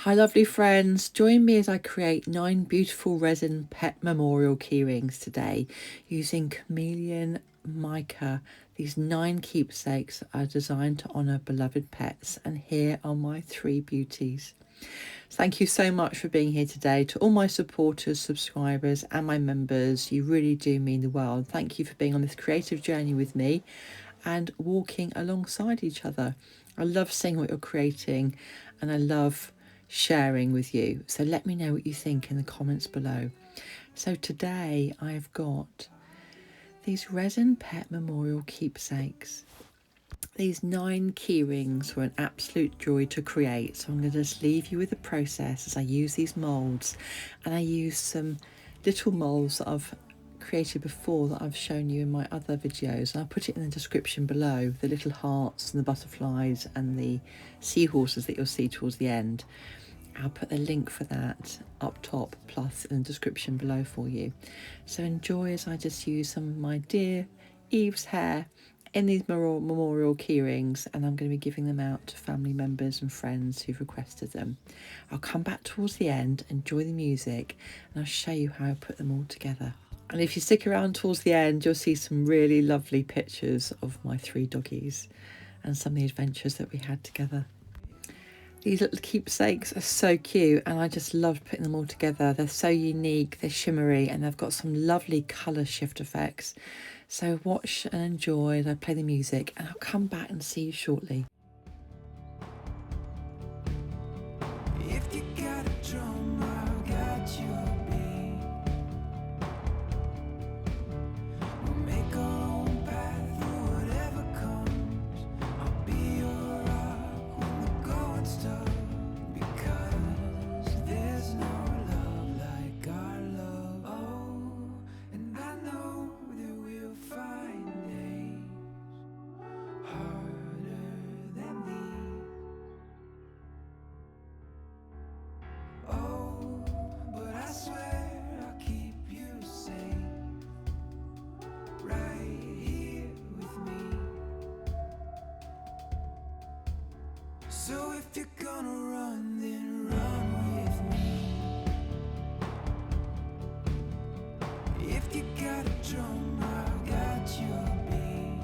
Hi lovely friends, join me as I create 9 beautiful resin pet memorial keyrings today using Chameleon Mica. These 9 keepsakes are designed to honour beloved pets, and here are my 3 beauties. Thank you so much for being here today. To all my supporters, subscribers and my members, you really do mean the world. Thank you for being on this creative journey with me and walking alongside each other. I love seeing what you're creating and I love sharing with you. So let me know what you think in the comments below. So today I've got these resin pet memorial keepsakes. These 9 keyrings were an absolute joy to create, so I'm going to just leave you with the process as I use these moulds, and I use some little moulds that I've created before that I've shown you in my other videos, and I'll put it in the description below, the little hearts and the butterflies and the seahorses that you'll see towards the end. I'll put the link for that up top plus in the description below for you. So enjoy as I just use some of my dear Eve's hair in these memorial keyrings, and I'm going to be giving them out to family members and friends who've requested them. I'll come back towards the end, enjoy the music, and I'll show you how I put them all together. And if you stick around towards the end, you'll see some really lovely pictures of my 3 doggies and some of the adventures that we had together. These little keepsakes are so cute, and I just love putting them all together. They're so unique, they're shimmery, and they've got some lovely colour shift effects. So watch and enjoy as I play the music, and I'll come back and see you shortly. If you got a drum, I've got your beat. We'll make our own path through whatever comes. I'll be your rock when the going's tough, because there's no love like our love. Oh, and I know that we'll find days harder than these. Oh, but I swear I'll keep you safe, right here with me. So if you're gonna run, then run with me. If you got a drum, I've got your beat.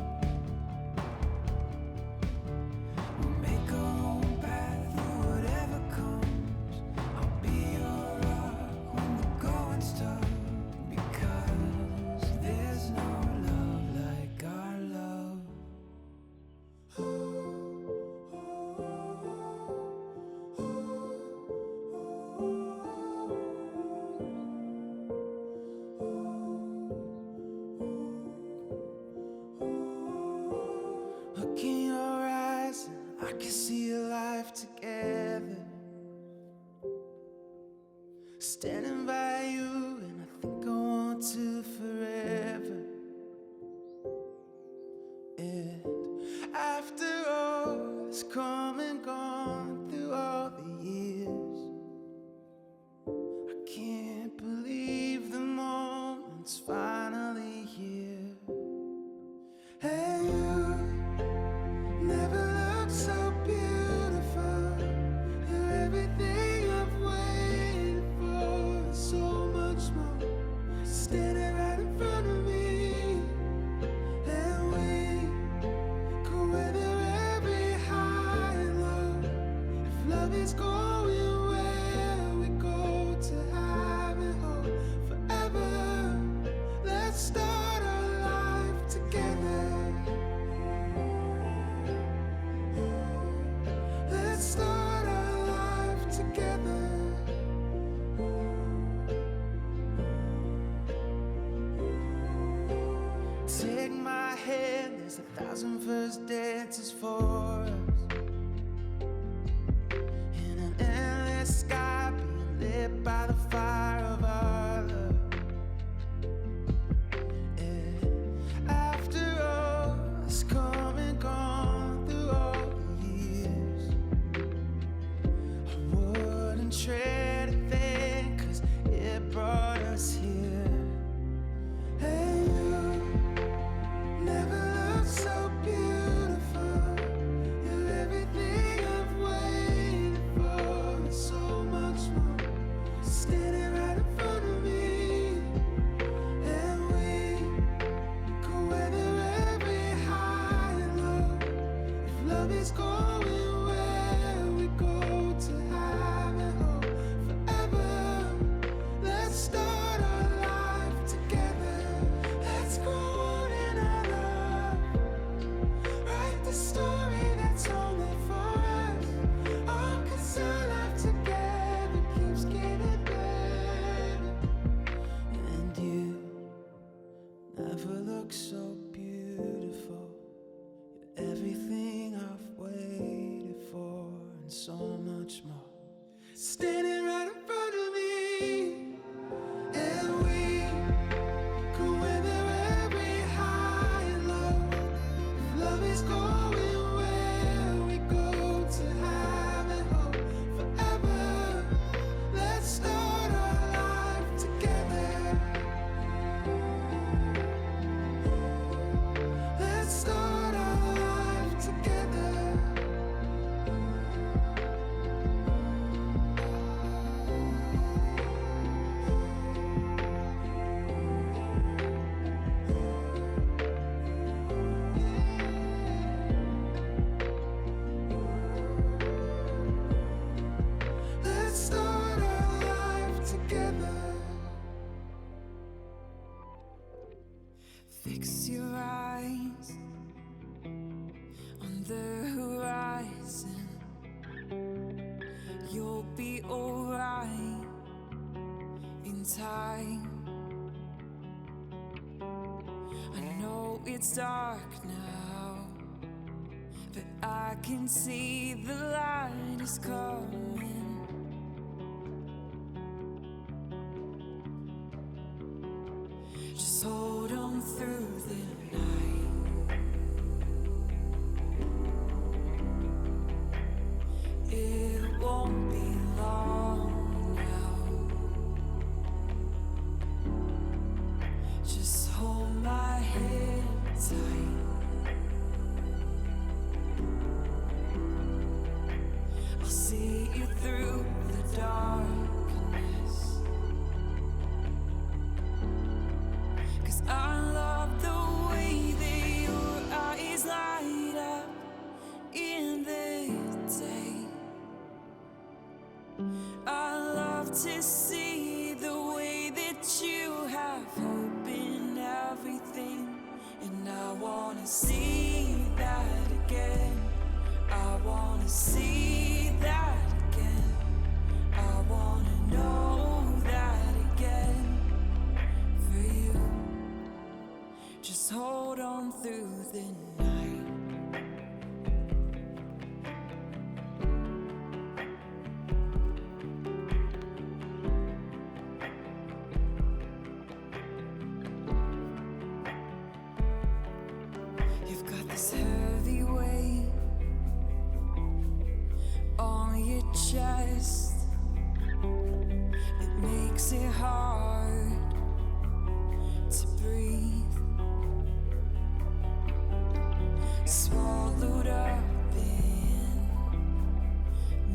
We'll make our own path through whatever comes. I'll be your rock when the going's tough, because there's no love like our love. Look in your eyes, and I can see a life together. Standing by you, and I think I want to forever. And after all that's come and gone through all the years, I can't believe the moment's finally here. Hey, you never looked so beautiful. You're everything I've waited for, and so much more. Standing right in front of me, and we go weather every high and low. If love is going where we go to have it all forever, let's start our life together. Let's start our life together. Take my hand, there's 1,000 first dances for us, in an endless sky being lit by the fire of our love. And after all that's come and gone through all the years, I wouldn't trade a thing, 'cause it brought us here. Hey, you never looked so beautiful. You're everything I've waited for, and so look so beautiful. You're everything I've waited for and so much more. Standing right in front of me, and we can weather every high and low. If love is going where we go to have it home forever. Let's start our life together. Let's start our life together. Let's start our life together. Fix your eyes on the horizon. You'll be alright in time. I know it's dark now, but I can see the light is coming. Just hold on through the night. It won't be long now. Just hold my head tight. I'll see you through the darkness. 'Cause I love the way that your eyes light up in the day. I love to see the way that you have hope in everything. And I wanna see that again. I wanna see that again. I wanna know that again for you. Just hold on through the night. You've got this heavy weight on your chest. It makes it hard to breathe. Swallowed up in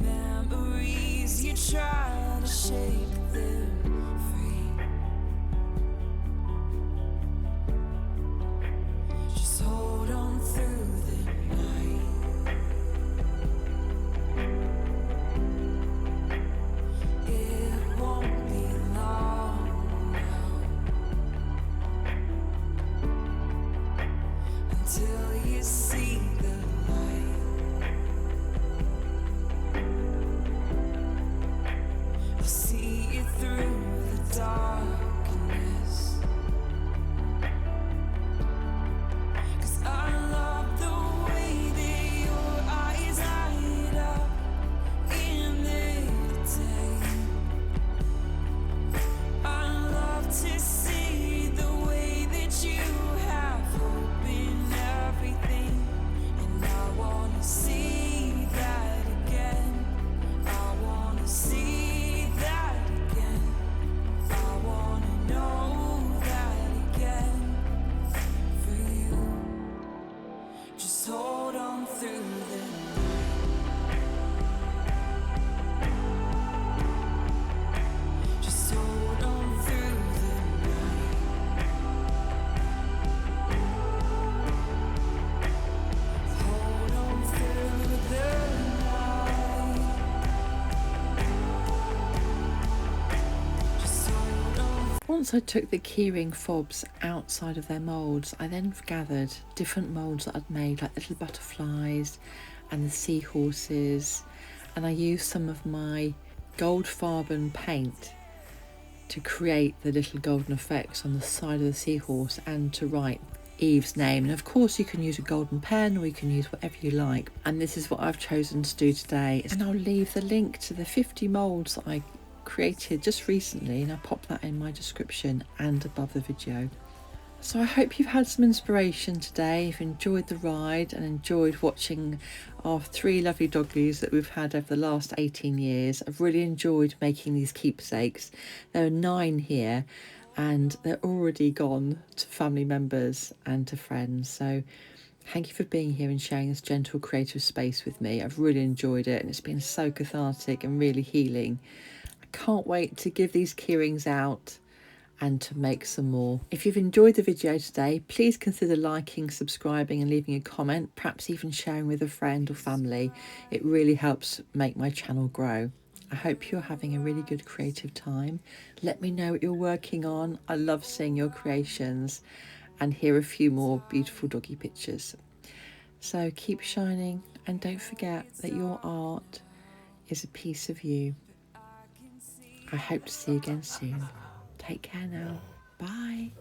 memories, you try to shake them free. Just hold on through the night. It won't be long now until you see the light. I'll see you through the darkness. 'Cause I love the way that your eyes light up in the day. I love to see the way that you have hope in everything. And I wanna see that again. I wanna see that again. I wanna know that again for you. Just hold on through the night. Just hold on through the night. Hold on through the night. Just hold on. Once I took the keyring fobs outside of their moulds, I then gathered different moulds that I'd made, like little butterflies and the seahorses, and I used some of my gold farben paint to create the little golden effects on the side of the seahorse and to write Eve's name, and of course you can use a golden pen or you can use whatever you like, and this is what I've chosen to do today. And I'll leave the link to the 50 moulds that I created just recently, and I'll pop that in my description and above the video. So I hope you've had some inspiration today, you've enjoyed the ride and enjoyed watching our 3 lovely doggies that we've had over the last 18 years. I've really enjoyed making these keepsakes. There are 9 here and they're already gone to family members and to friends. So thank you for being here and sharing this gentle creative space with me. I've really enjoyed it and it's been so cathartic and really healing. I can't wait to give these keyrings out and to make some more. If you've enjoyed the video today, please consider liking, subscribing and leaving a comment, perhaps even sharing with a friend or family. It really helps make my channel grow. I hope you're having a really good creative time. Let me know what you're working on. I love seeing your creations, and here are a few more beautiful doggy pictures. So keep shining and don't forget that your art is a piece of you. I hope to see you again soon. Take care now. Bye.